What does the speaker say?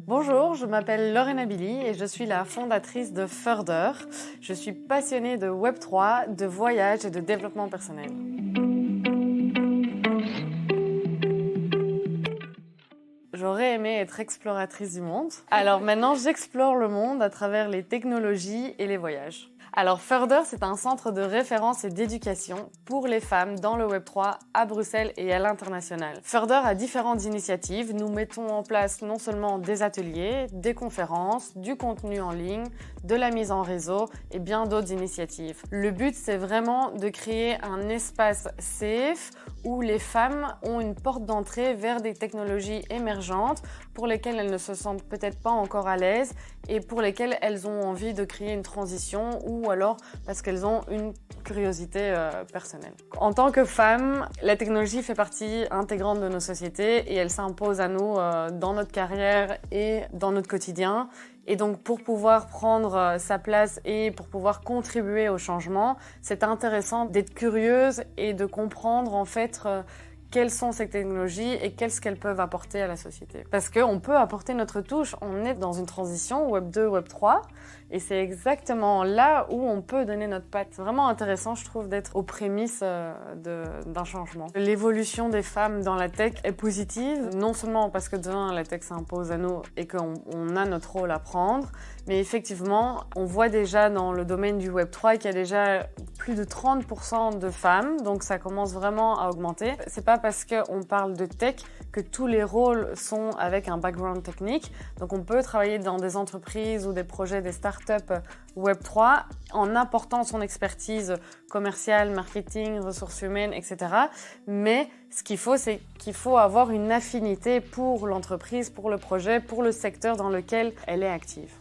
Bonjour, je m'appelle Lorena Billy et je suis la fondatrice de Further. Je suis passionnée de Web3, de voyage et de développement personnel. J'aurais aimé être exploratrice du monde. Alors maintenant, j'explore le monde à travers les technologies et les voyages. Alors Further, c'est un centre de référence et d'éducation pour les femmes dans le Web3 à Bruxelles et à l'international. Further a différentes initiatives. Nous mettons en place non seulement des ateliers, des conférences, du contenu en ligne, de la mise en réseau et bien d'autres initiatives. Le but, c'est vraiment de créer un espace safe où les femmes ont une porte d'entrée vers des technologies émergentes pour lesquelles elles ne se sentent peut-être pas encore à l'aise et pour lesquelles elles ont envie de créer une transition ou alors parce qu'elles ont une curiosité personnelle. En tant que femme, la technologie fait partie intégrante de nos sociétés et elle s'impose à nous dans notre carrière et dans notre quotidien. Et donc pour pouvoir prendre sa place et pour pouvoir contribuer au changement, c'est intéressant d'être curieuse et de comprendre en fait quelles sont ces technologies et qu'est-ce qu'elles peuvent apporter à la société. Parce qu'on peut apporter notre touche, on est dans une transition Web 2, Web 3, et c'est exactement là où on peut donner notre patte. C'est vraiment intéressant, je trouve, d'être aux prémices d'un changement. L'évolution des femmes dans la tech est positive, non seulement parce que demain la tech s'impose à nous et qu'on a notre rôle à prendre, mais effectivement, on voit déjà dans le domaine du Web 3 qu'il y a déjà plus de 30% de femmes, donc ça commence vraiment à augmenter. C'est pas parce qu'on parle de tech que tous les rôles sont avec un background technique. Donc on peut travailler dans des entreprises ou des projets, des startups Web3 en apportant son expertise commerciale, marketing, ressources humaines, etc. Mais ce qu'il faut, c'est qu'il faut avoir une affinité pour l'entreprise, pour le projet, pour le secteur dans lequel elle est active.